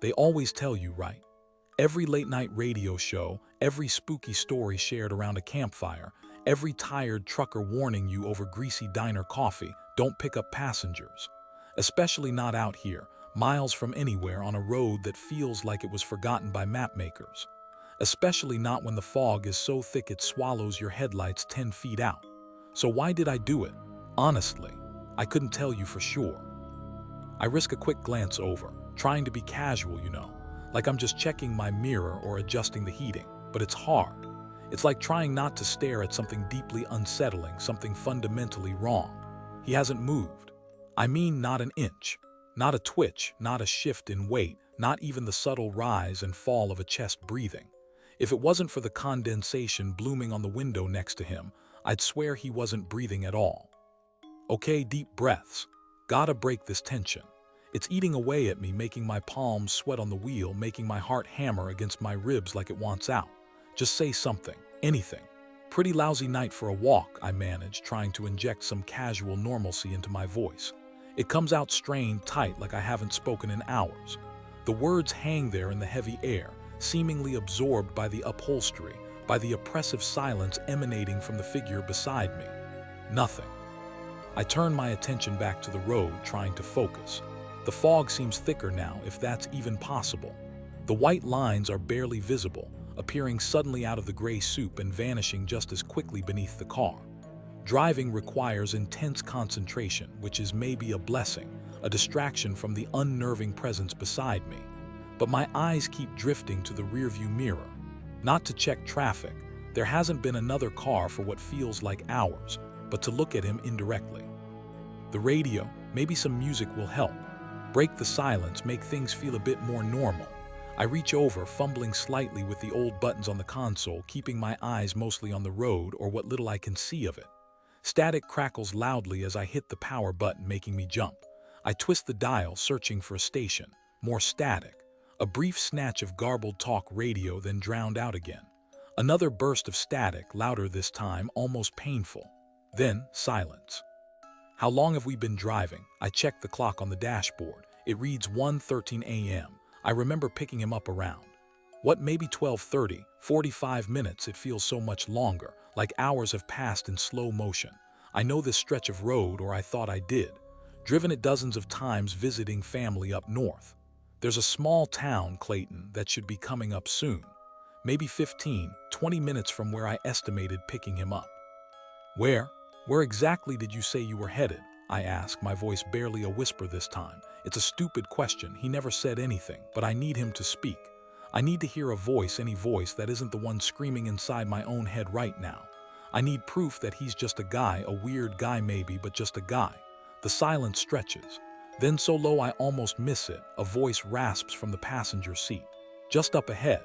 They always tell you right. Every late-night radio show, every spooky story shared around a campfire, every tired trucker warning you over greasy diner coffee, don't pick up passengers. Especially not out here, miles from anywhere on a road that feels like it was forgotten by mapmakers. Especially not when the fog is so thick it swallows your headlights 10 feet out. So why did I do it? Honestly, I couldn't tell you for sure. I risk a quick glance over, trying to be casual, like I'm just checking my mirror or adjusting the heating, but it's hard. It's like trying not to stare at something deeply unsettling, something fundamentally wrong. He hasn't moved. I mean, not an inch. Not a twitch, not a shift in weight, not even the subtle rise and fall of a chest breathing. If it wasn't for the condensation blooming on the window next to him, I'd swear he wasn't breathing at all. Okay, deep breaths. Gotta break this tension. It's eating away at me, making my palms sweat on the wheel, making my heart hammer against my ribs like it wants out. Just say something, anything. Pretty lousy night for a walk, I manage, trying to inject some casual normalcy into my voice. It comes out strained, tight, like I haven't spoken in hours. The words hang there in the heavy air, seemingly absorbed by the upholstery, by the oppressive silence emanating from the figure beside me. Nothing. I turn my attention back to the road, trying to focus. The fog seems thicker now, if that's even possible. The white lines are barely visible, appearing suddenly out of the gray soup and vanishing just as quickly beneath the car. Driving requires intense concentration, which is maybe a blessing, a distraction from the unnerving presence beside me. But my eyes keep drifting to the rearview mirror. Not to check traffic, there hasn't been another car for what feels like hours, but to look at him indirectly. The radio, maybe some music will help. Break the silence, make things feel a bit more normal. I reach over, fumbling slightly with the old buttons on the console, keeping my eyes mostly on the road or what little I can see of it. Static crackles loudly as I hit the power button, making me jump. I twist the dial, searching for a station. More static. A brief snatch of garbled talk radio, then drowned out again. Another burst of static, louder this time, almost painful. Then, silence. How long have we been driving? I check the clock on the dashboard. It reads 1:13 a.m. I remember picking him up around. What, maybe 12:30, 45 minutes, it feels so much longer, like hours have passed in slow motion. I know this stretch of road, or I thought I did. Driven it dozens of times visiting family up north. There's a small town, Clayton, that should be coming up soon. Maybe 15, 20 minutes from where I estimated picking him up. Where exactly did you say you were headed? I ask, my voice barely a whisper this time. It's a stupid question. He never said anything, but I need him to speak. I need to hear a voice, any voice that isn't the one screaming inside my own head right now. I need proof that he's just a guy, a weird guy maybe, but just a guy. The silence stretches. Then so low I almost miss it, a voice rasps from the passenger seat. Just up ahead.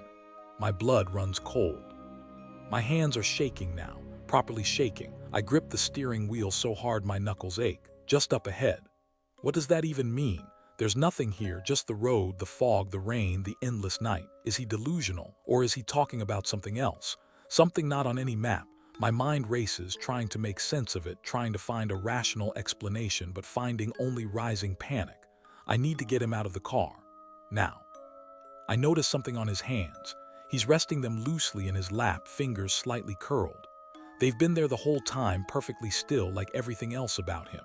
My blood runs cold. My hands are shaking now, properly shaking. I grip the steering wheel so hard my knuckles ache. Just up ahead. What does that even mean? There's nothing here, just the road, the fog, the rain, the endless night. Is he delusional, or is he talking about something else? Something not on any map. My mind races, trying to make sense of it, trying to find a rational explanation, but finding only rising panic. I need to get him out of the car. Now. I notice something on his hands. He's resting them loosely in his lap, fingers slightly curled. They've been there the whole time, perfectly still, like everything else about him.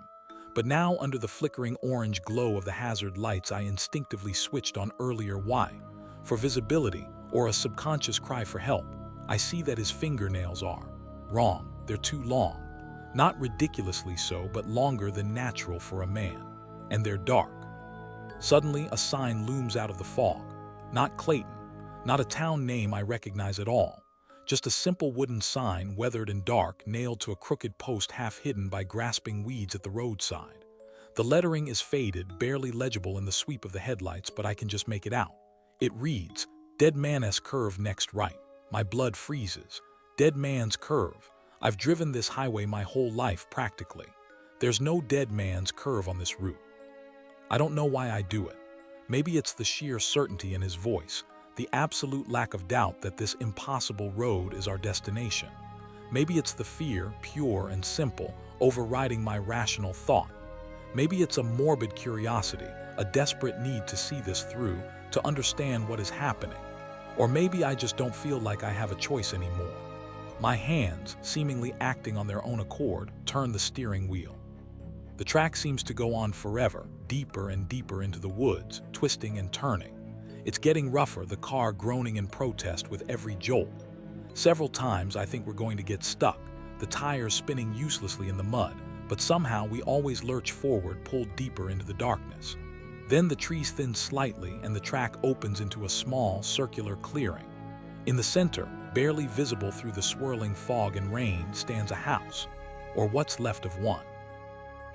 But now, under the flickering orange glow of the hazard lights, I instinctively switched on earlier. Why? For visibility, or a subconscious cry for help. I see that his fingernails are wrong. They're too long. Not ridiculously so, but longer than natural for a man. And they're dark. Suddenly, a sign looms out of the fog. Not Clayton. Not a town name I recognize at all. Just a simple wooden sign, weathered and dark, nailed to a crooked post half hidden by grasping weeds at the roadside. The lettering is faded, barely legible in the sweep of the headlights, but I can just make it out. It reads, Dead Man's Curve next right. My blood freezes. Dead Man's Curve. I've driven this highway my whole life, practically. There's no Dead Man's Curve on this route. I don't know why I do it. Maybe it's the sheer certainty in his voice. The absolute lack of doubt that this impossible road is our destination. Maybe it's the fear, pure and simple, overriding my rational thought. Maybe it's a morbid curiosity, a desperate need to see this through, to understand what is happening. Or maybe I just don't feel like I have a choice anymore. My hands, seemingly acting on their own accord, turn the steering wheel. The track seems to go on forever, deeper and deeper into the woods, twisting and turning. It's getting rougher, the car groaning in protest with every jolt. Several times I think we're going to get stuck, the tires spinning uselessly in the mud, but somehow we always lurch forward, pulled deeper into the darkness. Then the trees thin slightly and the track opens into a small, circular clearing. In the center, barely visible through the swirling fog and rain, stands a house, or what's left of one.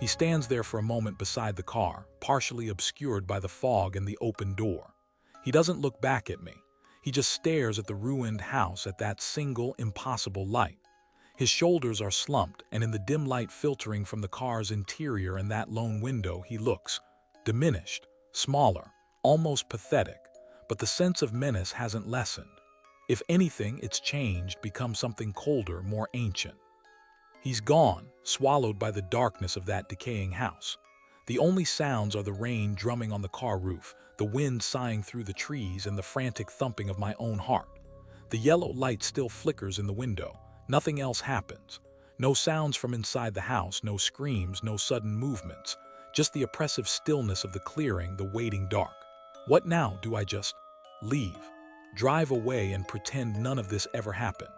He stands there for a moment beside the car, partially obscured by the fog and the open door. He doesn't look back at me. He just stares at the ruined house, at that single, impossible light. His shoulders are slumped, and in the dim light filtering from the car's interior and that lone window, he looks diminished, smaller, almost pathetic, but the sense of menace hasn't lessened. If anything, it's changed, become something colder, more ancient. He's gone, swallowed by the darkness of that decaying house. The only sounds are the rain drumming on the car roof, the wind sighing through the trees, and the frantic thumping of my own heart. The yellow light still flickers in the window. Nothing else happens. No sounds from inside the house, no screams, no sudden movements. Just the oppressive stillness of the clearing, the waiting dark. What now? Do I just leave? Drive away and pretend none of this ever happened?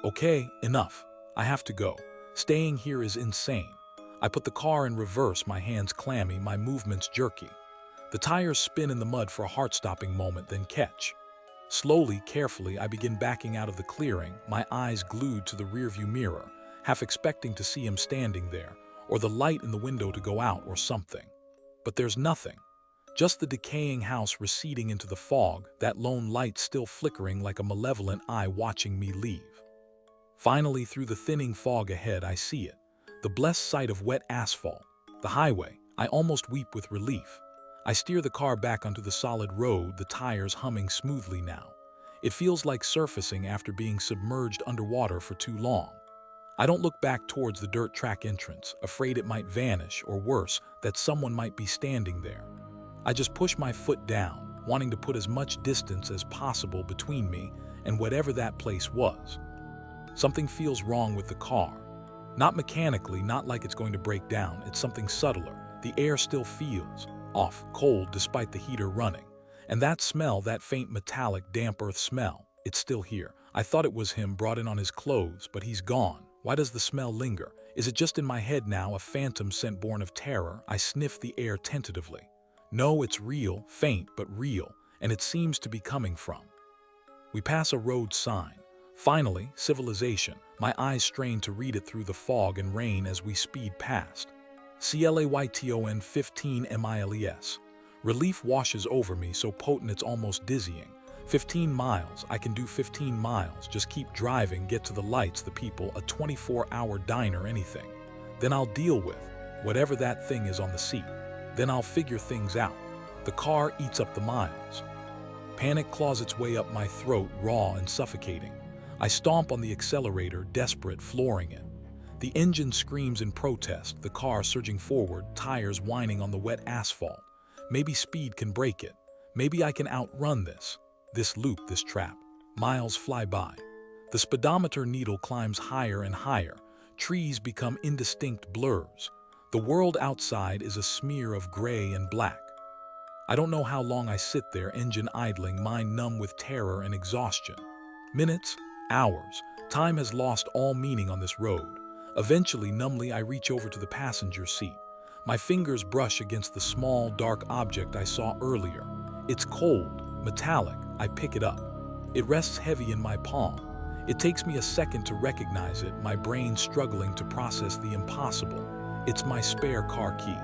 Okay, enough. I have to go. Staying here is insane. I put the car in reverse, my hands clammy, my movements jerky. The tires spin in the mud for a heart-stopping moment, then catch. Slowly, carefully, I begin backing out of the clearing, my eyes glued to the rearview mirror, half expecting to see him standing there, or the light in the window to go out or something. But there's nothing. Just the decaying house receding into the fog, that lone light still flickering like a malevolent eye watching me leave. Finally, through the thinning fog ahead, I see it. The blessed sight of wet asphalt. The highway. I almost weep with relief. I steer the car back onto the solid road, the tires humming smoothly now. It feels like surfacing after being submerged underwater for too long. I don't look back towards the dirt track entrance, afraid it might vanish, or worse, that someone might be standing there. I just push my foot down, wanting to put as much distance as possible between me and whatever that place was. Something feels wrong with the car. Not mechanically, not like it's going to break down, it's something subtler. The air still feels off, cold despite the heater running. And that smell, that faint metallic, damp earth smell, it's still here. I thought it was him brought in on his clothes, but he's gone. Why does the smell linger? Is it just in my head now, a phantom scent born of terror? I sniff the air tentatively. No, it's real, faint but real, and it seems to be coming from. We pass a road sign. Finally, civilization. My eyes strain to read it through the fog and rain as we speed past. CLAYTON 15 miles. Relief washes over me, so potent it's almost dizzying. 15 miles, I can do 15 miles, just keep driving, get to the lights, the people, a 24-hour diner, anything. Then I'll deal with whatever that thing is on the seat. Then I'll figure things out. The car eats up the miles. Panic claws its way up my throat, raw and suffocating. I stomp on the accelerator, desperate, flooring it. The engine screams in protest, the car surging forward, tires whining on the wet asphalt. Maybe speed can break it. Maybe I can outrun this loop, this trap. Miles fly by. The speedometer needle climbs higher and higher. Trees become indistinct blurs. The world outside is a smear of gray and black. I don't know how long I sit there, engine idling, mind numb with terror and exhaustion. Minutes, hours. Time has lost all meaning on this road. Eventually, numbly, I reach over to the passenger seat. My fingers brush against the small, dark object I saw earlier. It's cold, metallic. I pick it up. It rests heavy in my palm. It takes me a second to recognize it, my brain struggling to process the impossible. It's my spare car key.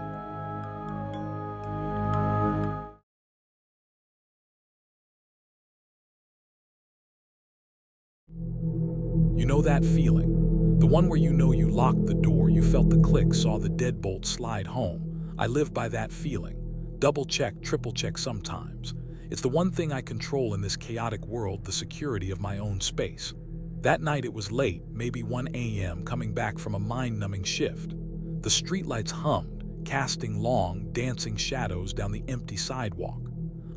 You know that feeling? The one where you know you locked the door, you felt the click, saw the deadbolt slide home. I live by that feeling. Double check, triple check sometimes. It's the one thing I control in this chaotic world, the security of my own space. That night it was late, maybe 1 a.m., coming back from a mind-numbing shift. The streetlights hummed, casting long, dancing shadows down the empty sidewalk.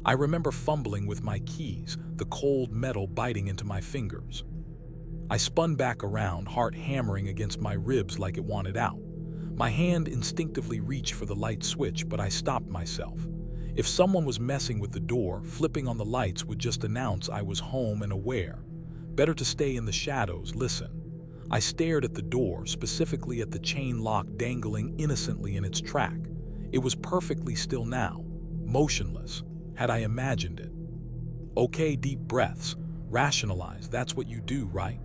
I remember fumbling with my keys, the cold metal biting into my fingers. I spun back around, heart hammering against my ribs like it wanted out. My hand instinctively reached for the light switch, but I stopped myself. If someone was messing with the door, flipping on the lights would just announce I was home and aware. Better to stay in the shadows, listen. I stared at the door, specifically at the chain lock dangling innocently in its track. It was perfectly still now, motionless. Had I imagined it? Okay, deep breaths. Rationalize, that's what you do, right?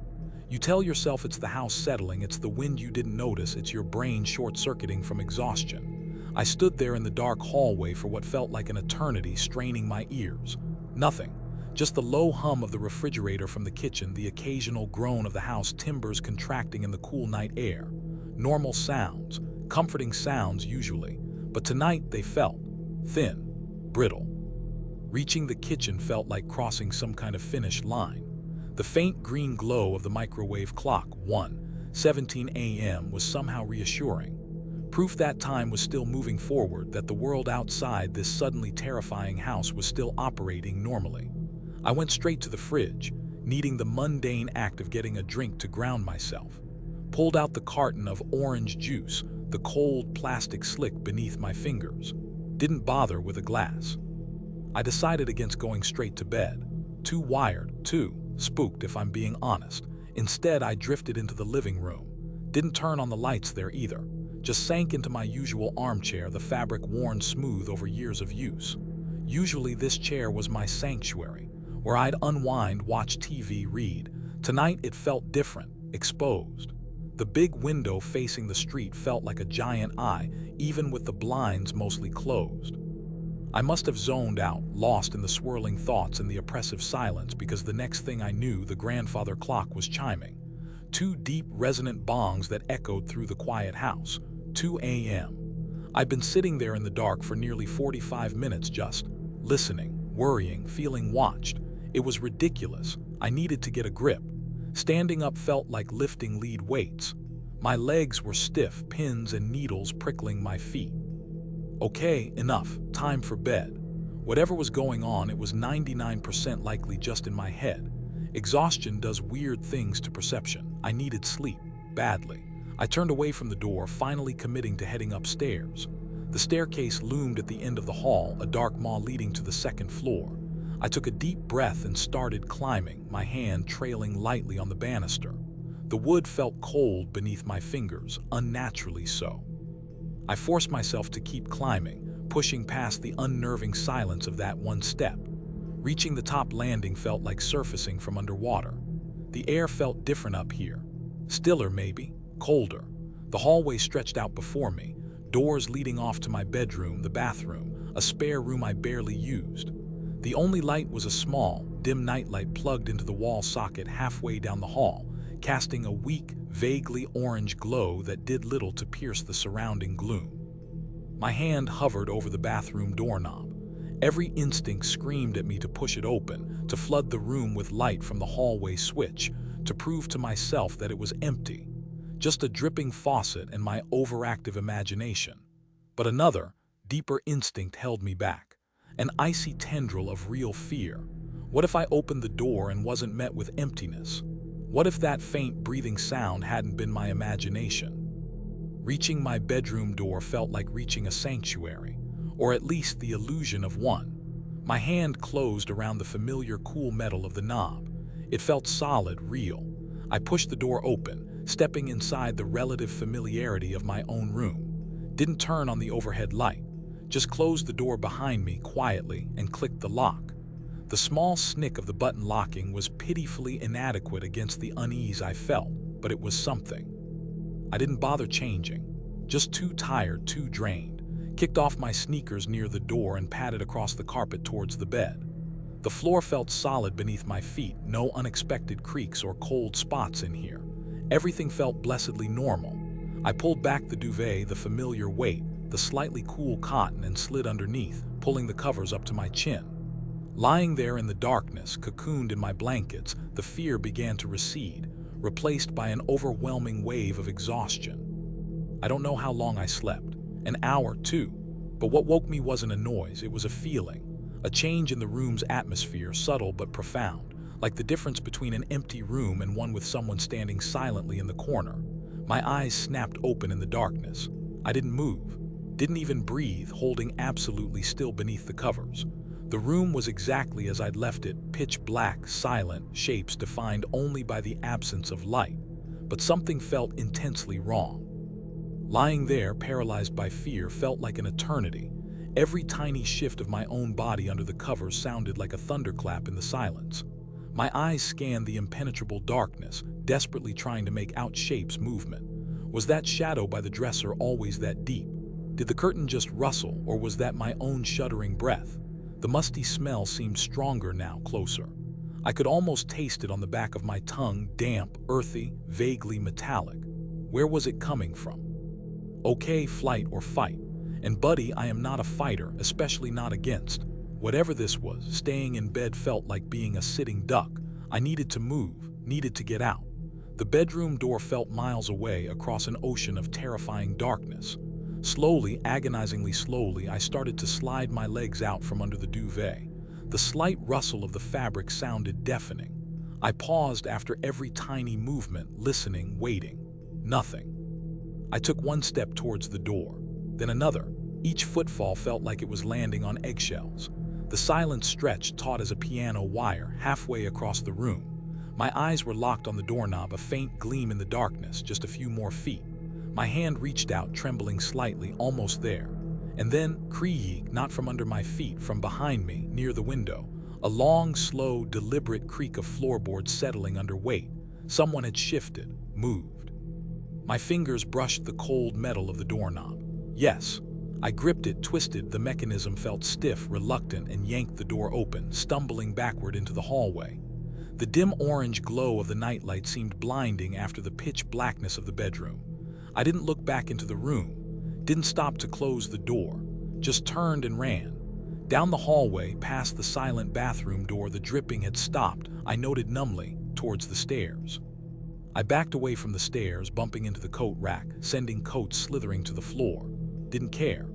You tell yourself it's the house settling, it's the wind you didn't notice, it's your brain short-circuiting from exhaustion. I stood there in the dark hallway for what felt like an eternity, straining my ears. Nothing. Just the low hum of the refrigerator from the kitchen, the occasional groan of the house timbers contracting in the cool night air. Normal sounds, comforting sounds usually, but tonight they felt thin, brittle. Reaching the kitchen felt like crossing some kind of finish line. The faint green glow of the microwave clock, 1:17 a.m., was somehow reassuring. Proof that time was still moving forward, that the world outside this suddenly terrifying house was still operating normally. I went straight to the fridge, needing the mundane act of getting a drink to ground myself. Pulled out the carton of orange juice, the cold plastic slick beneath my fingers. Didn't bother with a glass. I decided against going straight to bed. Too wired, too spooked if I'm being honest. Instead, I drifted into the living room. Didn't turn on the lights there either. Just sank into my usual armchair, the fabric worn smooth over years of use. Usually this chair was my sanctuary, where I'd unwind, watch TV, read. Tonight it felt different, exposed. The big window facing the street felt like a giant eye, even with the blinds mostly closed. I must have zoned out, lost in the swirling thoughts and the oppressive silence, because the next thing I knew, the grandfather clock was chiming. 2 deep, resonant bongs that echoed through the quiet house. 2 a.m. I'd been sitting there in the dark for nearly 45 minutes, just listening, worrying, feeling watched. It was ridiculous. I needed to get a grip. Standing up felt like lifting lead weights. My legs were stiff, pins and needles prickling my feet. Okay, enough. Time for bed. Whatever was going on, it was 99% likely just in my head. Exhaustion does weird things to perception. I needed sleep, badly. I turned away from the door, finally committing to heading upstairs. The staircase loomed at the end of the hall, a dark maw leading to the 2nd floor. I took a deep breath and started climbing, my hand trailing lightly on the banister. The wood felt cold beneath my fingers, unnaturally so. I forced myself to keep climbing, pushing past the unnerving silence of that one step. Reaching the top landing felt like surfacing from underwater. The air felt different up here. Stiller maybe, colder. The hallway stretched out before me, doors leading off to my bedroom, the bathroom, a spare room I barely used. The only light was a small, dim nightlight plugged into the wall socket halfway down the hall, casting a weak, vaguely orange glow that did little to pierce the surrounding gloom. My hand hovered over the bathroom doorknob. Every instinct screamed at me to push it open, to flood the room with light from the hallway switch, to prove to myself that it was empty. Just a dripping faucet and my overactive imagination. But another, deeper instinct held me back. An icy tendril of real fear. What if I opened the door and wasn't met with emptiness? What if that faint breathing sound hadn't been my imagination? Reaching my bedroom door felt like reaching a sanctuary, or at least the illusion of one. My hand closed around the familiar cool metal of the knob. It felt solid, real. I pushed the door open, stepping inside the relative familiarity of my own room. Didn't turn on the overhead light. Just closed the door behind me quietly and clicked the lock. The small snick of the button locking was pitifully inadequate against the unease I felt, but it was something. I didn't bother changing. Just too tired, too drained. Kicked off my sneakers near the door and padded across the carpet towards the bed. The floor felt solid beneath my feet, no unexpected creaks or cold spots in here. Everything felt blessedly normal. I pulled back the duvet, the familiar weight, the slightly cool cotton, and slid underneath, pulling the covers up to my chin. Lying there in the darkness, cocooned in my blankets, the fear began to recede, replaced by an overwhelming wave of exhaustion. I don't know how long I slept. An hour, too. But what woke me wasn't a noise, it was a feeling. A change in the room's atmosphere, subtle but profound, like the difference between an empty room and one with someone standing silently in the corner. My eyes snapped open in the darkness. I didn't move, didn't even breathe, holding absolutely still beneath the covers. The room was exactly as I'd left it, pitch black, silent, shapes defined only by the absence of light. But something felt intensely wrong. Lying there, paralyzed by fear, felt like an eternity. Every tiny shift of my own body under the covers sounded like a thunderclap in the silence. My eyes scanned the impenetrable darkness, desperately trying to make out shapes, movement. Was that shadow by the dresser always that deep? Did the curtain just rustle, or was that my own shuddering breath? The musty smell seemed stronger now, closer. I could almost taste it on the back of my tongue, damp, earthy, vaguely metallic. Where was it coming from? Okay, flight or fight. And buddy, I am not a fighter, especially not against. Whatever this was, staying in bed felt like being a sitting duck. I needed to move, needed to get out. The bedroom door felt miles away across an ocean of terrifying darkness. Slowly, agonizingly slowly, I started to slide my legs out from under the duvet. The slight rustle of the fabric sounded deafening. I paused after every tiny movement, listening, waiting. Nothing. I took one step towards the door, then another. Each footfall felt like it was landing on eggshells. The silence stretched taut as a piano wire halfway across the room. My eyes were locked on the doorknob, a faint gleam in the darkness, just a few more feet. My hand reached out, trembling slightly, almost there. And then, creak, not from under my feet, from behind me, near the window. A long, slow, deliberate creak of floorboards settling under weight. Someone had shifted, moved. My fingers brushed the cold metal of the doorknob. Yes. I gripped it, twisted, the mechanism felt stiff, reluctant, and yanked the door open, stumbling backward into the hallway. The dim orange glow of the nightlight seemed blinding after the pitch blackness of the bedroom. I didn't look back into the room, didn't stop to close the door, just turned and ran. Down the hallway, past the silent bathroom door, the dripping had stopped, I noted numbly, towards the stairs. I backed away from the stairs, bumping into the coat rack, sending coats slithering to the floor. Didn't care.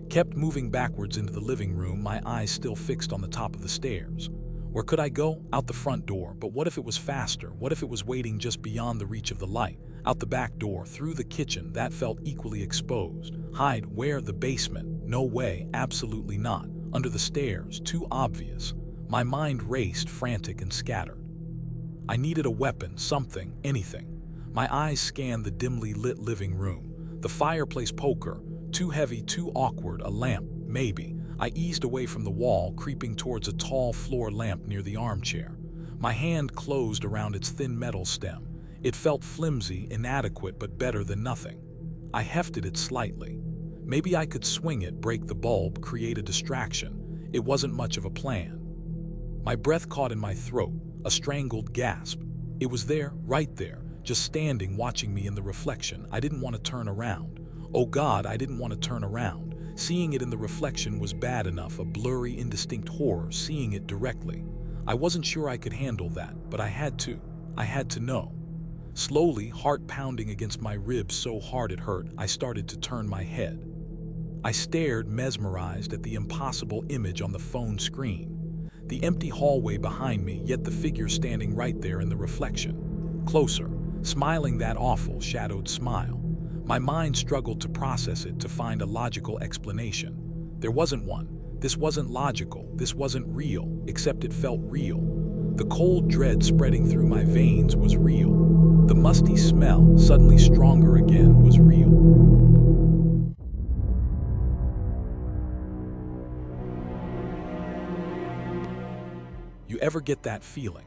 Kept moving backwards into the living room, my eyes still fixed on the top of the stairs. Where could I go? Out the front door, but what if it was faster? What if it was waiting just beyond the reach of the light? Out the back door, through the kitchen, that felt equally exposed. Hide, where? The basement? No way, absolutely not. Under the stairs, too obvious. My mind raced, frantic and scattered. I needed a weapon, something, anything. My eyes scanned the dimly lit living room. The fireplace poker, too heavy, too awkward, a lamp, maybe. I eased away from the wall, creeping towards a tall floor lamp near the armchair. My hand closed around its thin metal stem. It felt flimsy, inadequate, but better than nothing. I hefted it slightly. Maybe I could swing it, break the bulb, create a distraction. It wasn't much of a plan. My breath caught in my throat, a strangled gasp. It was there, right there, just standing, watching me in the reflection. I didn't want to turn around. Oh God, I didn't want to turn around. Seeing it in the reflection was bad enough, a blurry, indistinct horror, seeing it directly. I wasn't sure I could handle that, but I had to. I had to know. Slowly, heart pounding against my ribs so hard it hurt, I started to turn my head. I stared, mesmerized, at the impossible image on the phone screen. The empty hallway behind me, yet the figure standing right there in the reflection. Closer, smiling that awful, shadowed smile. My mind struggled to process it, to find a logical explanation. There wasn't one. This wasn't logical. This wasn't real, except it felt real. The cold dread spreading through my veins was real. The musty smell, suddenly stronger again, was real. You ever get that feeling?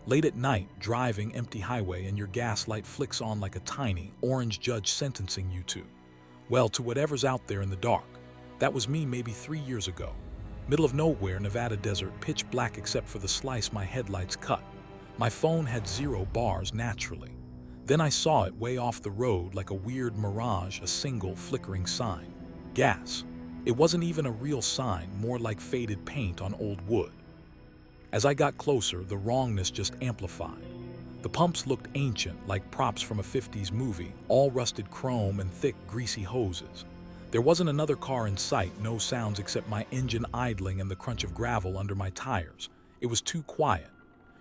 Late at night, driving empty highway, and your gas light flicks on like a tiny, orange judge sentencing you to, well, to whatever's out there in the dark. That was me maybe 3 years ago. Middle of nowhere, Nevada desert, pitch black except for the slice my headlights cut. My phone had 0 bars naturally. Then I saw it way off the road like a weird mirage, a single flickering sign. Gas. It wasn't even a real sign, more like faded paint on old wood. As I got closer, the wrongness just amplified. The pumps looked ancient, like props from a 50s movie, all rusted chrome and thick, greasy hoses. There wasn't another car in sight, no sounds except my engine idling and the crunch of gravel under my tires. It was too quiet.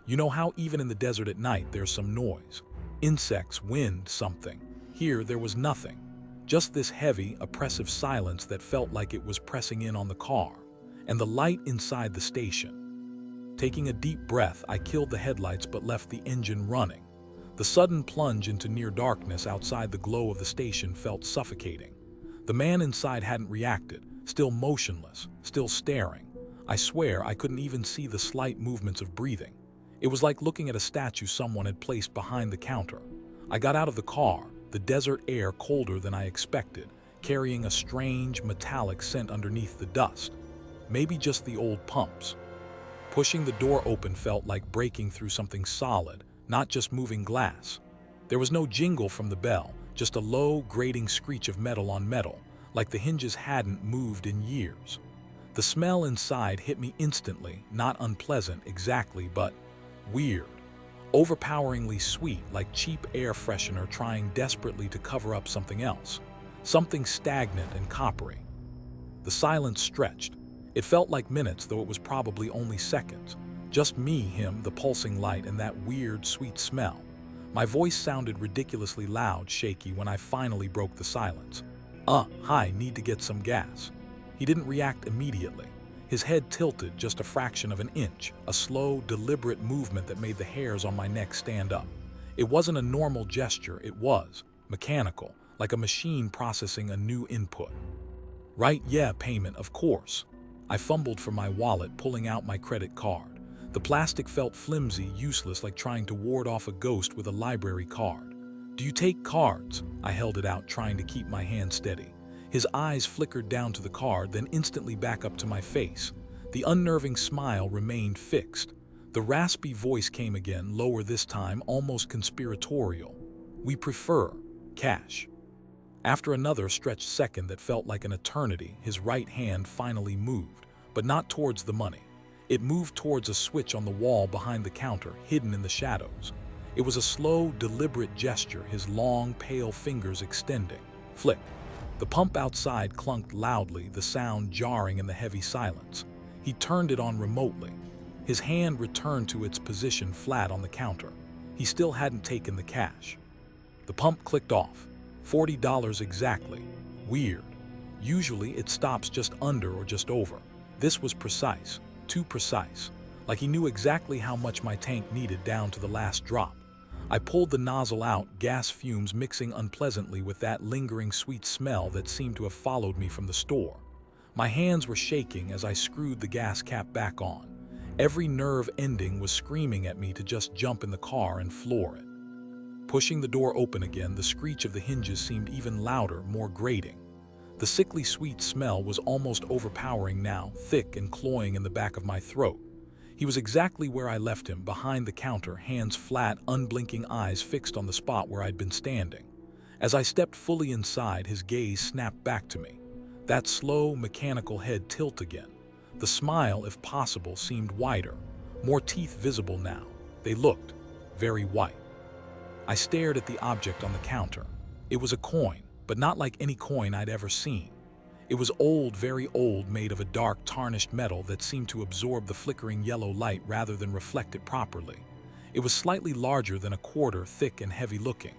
You know how even in the desert at night there's some noise? Insects, wind, something. Here there was nothing. Just this heavy, oppressive silence that felt like it was pressing in on the car, and the light inside the station. Taking a deep breath, I killed the headlights but left the engine running. The sudden plunge into near darkness outside the glow of the station felt suffocating. The man inside hadn't reacted, still motionless, still staring. I swear I couldn't even see the slight movements of breathing. It was like looking at a statue someone had placed behind the counter. I got out of the car, the desert air colder than I expected, carrying a strange, metallic scent underneath the dust. Maybe just the old pumps. Pushing the door open felt like breaking through something solid, not just moving glass. There was no jingle from the bell, just a low, grating screech of metal on metal, like the hinges hadn't moved in years. The smell inside hit me instantly, not unpleasant exactly, but weird. Overpoweringly sweet, like cheap air freshener trying desperately to cover up something else. Something stagnant and coppery. The silence stretched. It felt like minutes, though it was probably only seconds. Just me, him, the pulsing light, and that weird, sweet smell. My voice sounded ridiculously loud, shaky, when I finally broke the silence. Hi, need to get some gas." He didn't react immediately. His head tilted just a fraction of an inch, a slow, deliberate movement that made the hairs on my neck stand up. It wasn't a normal gesture, it was mechanical, like a machine processing a new input. "Right, yeah, payment, of course." I fumbled for my wallet, pulling out my credit card. The plastic felt flimsy, useless, like trying to ward off a ghost with a library card. "Do you take cards?" I held it out, trying to keep my hand steady. His eyes flickered down to the card, then instantly back up to my face. The unnerving smile remained fixed. The raspy voice came again, lower this time, almost conspiratorial. "We prefer cash." After another stretched second that felt like an eternity, his right hand finally moved, but not towards the money. It moved towards a switch on the wall behind the counter, hidden in the shadows. It was a slow, deliberate gesture, his long, pale fingers extending. Flick. The pump outside clunked loudly, the sound jarring in the heavy silence. He turned it on remotely. His hand returned to its position flat on the counter. He still hadn't taken the cash. The pump clicked off. $40 exactly. Weird. Usually it stops just under or just over. This was precise. Too precise. Like he knew exactly how much my tank needed down to the last drop. I pulled the nozzle out, gas fumes mixing unpleasantly with that lingering sweet smell that seemed to have followed me from the store. My hands were shaking as I screwed the gas cap back on. Every nerve ending was screaming at me to just jump in the car and floor it. Pushing the door open again, the screech of the hinges seemed even louder, more grating. The sickly sweet smell was almost overpowering now, thick and cloying in the back of my throat. He was exactly where I left him, behind the counter, hands flat, unblinking eyes fixed on the spot where I'd been standing. As I stepped fully inside, his gaze snapped back to me. That slow, mechanical head tilt again. The smile, if possible, seemed wider, more teeth visible now. They looked very white. I stared at the object on the counter. It was a coin, but not like any coin I'd ever seen. It was old, very old, made of a dark, tarnished metal that seemed to absorb the flickering yellow light rather than reflect it properly. It was slightly larger than a quarter, thick and heavy-looking.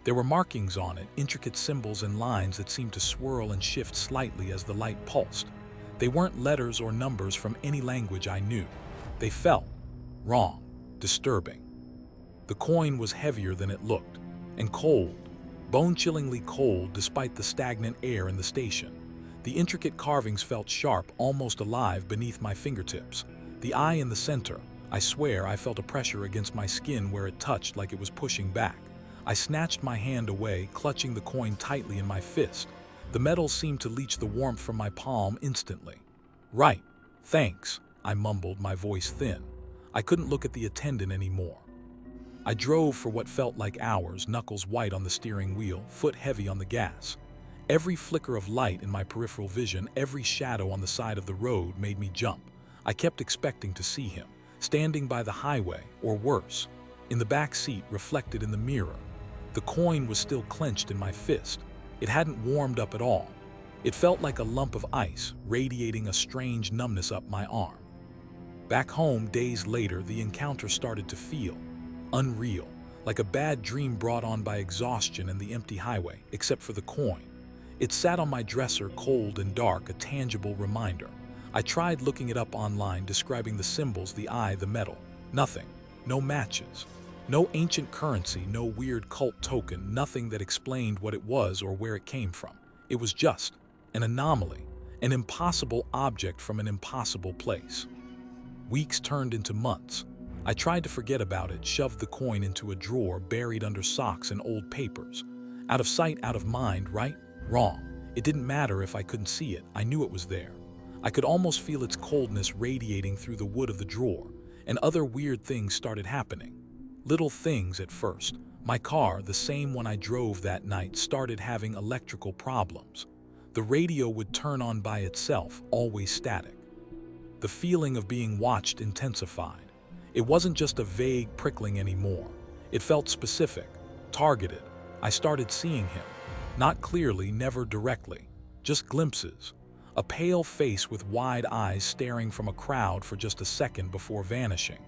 There were markings on it, intricate symbols and lines that seemed to swirl and shift slightly as the light pulsed. They weren't letters or numbers from any language I knew. They felt wrong, disturbing. The coin was heavier than it looked, and cold, bone-chillingly cold despite the stagnant air in the station. The intricate carvings felt sharp, almost alive beneath my fingertips. The eye in the center, I swear I felt a pressure against my skin where it touched like it was pushing back. I snatched my hand away, clutching the coin tightly in my fist. The metal seemed to leach the warmth from my palm instantly. "Right, thanks," I mumbled, my voice thin. I couldn't look at the attendant anymore. I drove for what felt like hours, knuckles white on the steering wheel, foot heavy on the gas. Every flicker of light in my peripheral vision, every shadow on the side of the road made me jump. I kept expecting to see him, standing by the highway, or worse, in the back seat, reflected in the mirror. The coin was still clenched in my fist. It hadn't warmed up at all. It felt like a lump of ice, radiating a strange numbness up my arm. Back home, days later, the encounter started to feel unreal, like a bad dream brought on by exhaustion and the empty highway, except for the coin. It sat on my dresser, cold and dark, a tangible reminder. I tried looking it up online, describing the symbols, the eye, the metal. Nothing. No matches. No ancient currency, no weird cult token, nothing that explained what it was or where it came from. It was just an anomaly, an impossible object from an impossible place. Weeks turned into months. I tried to forget about it, shoved the coin into a drawer buried under socks and old papers. Out of sight, out of mind, right? Wrong. It didn't matter if I couldn't see it. I knew it was there. I could almost feel its coldness radiating through the wood of the drawer, and other weird things started happening. Little things at first. My car, the same one I drove that night, started having electrical problems. The radio would turn on by itself, always static. The feeling of being watched intensified. It wasn't just a vague prickling anymore. It felt specific, targeted. I started seeing him. Not clearly, never directly, just glimpses. A pale face with wide eyes staring from a crowd for just a second before vanishing.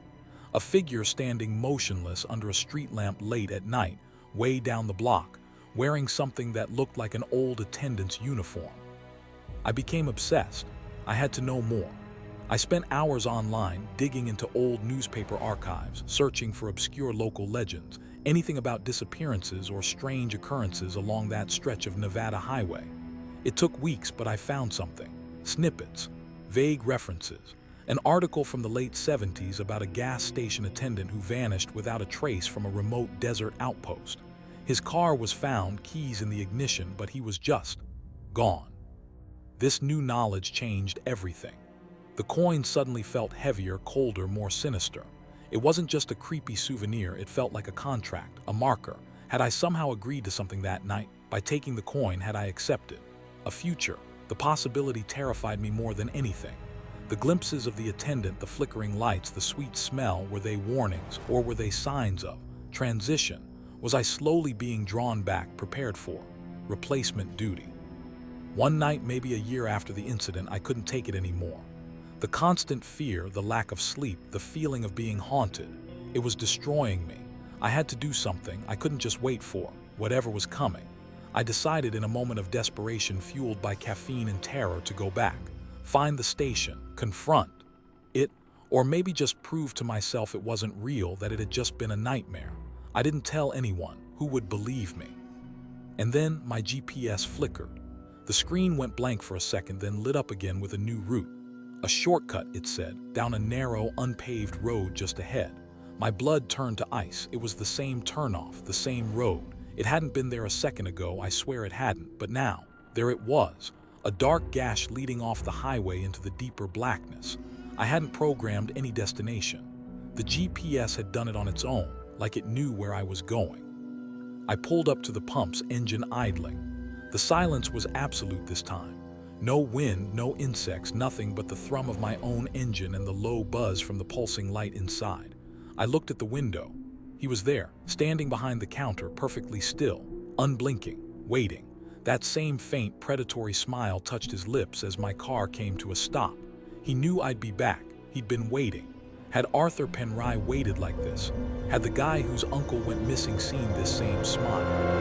A figure standing motionless under a street lamp late at night, way down the block, wearing something that looked like an old attendant's uniform. I became obsessed. I had to know more. I spent hours online, digging into old newspaper archives, searching for obscure local legends, anything about disappearances or strange occurrences along that stretch of Nevada highway. It took weeks, but I found something. Snippets, vague references. An article from the late 70s about a gas station attendant who vanished without a trace from a remote desert outpost. His car was found, keys in the ignition, but he was just gone. This new knowledge changed everything. The coin suddenly felt heavier, colder, more sinister. It wasn't just a creepy souvenir, it felt like a contract, a marker. Had I somehow agreed to something that night? By taking the coin, had I accepted a future? The possibility terrified me more than anything. The glimpses of the attendant, the flickering lights, the sweet smell, were they warnings, or were they signs of transition? Was I slowly being drawn back, prepared for replacement duty? One night, maybe a year after the incident, I couldn't take it anymore. The constant fear, the lack of sleep, the feeling of being haunted, it was destroying me. I had to do something. I couldn't just wait for whatever was coming. I decided in a moment of desperation, fueled by caffeine and terror, to go back, find the station, confront it, or maybe just prove to myself it wasn't real, that it had just been a nightmare. I didn't tell anyone. Who would believe me? And then my GPS flickered. The screen went blank for a second, then lit up again with a new route. A shortcut, it said, down a narrow, unpaved road just ahead. My blood turned to ice. It was the same turnoff, the same road. It hadn't been there a second ago, I swear it hadn't, but now, there it was, a dark gash leading off the highway into the deeper blackness. I hadn't programmed any destination. The GPS had done it on its own, like it knew where I was going. I pulled up to the pumps, engine idling. The silence was absolute this time. No wind, no insects, nothing but the thrum of my own engine and the low buzz from the pulsing light inside. I looked at the window. He was there, standing behind the counter, perfectly still, unblinking, waiting. That same faint, predatory smile touched his lips as my car came to a stop. He knew I'd be back. He'd been waiting. Had Arthur Penrye waited like this? Had the guy whose uncle went missing seen this same smile?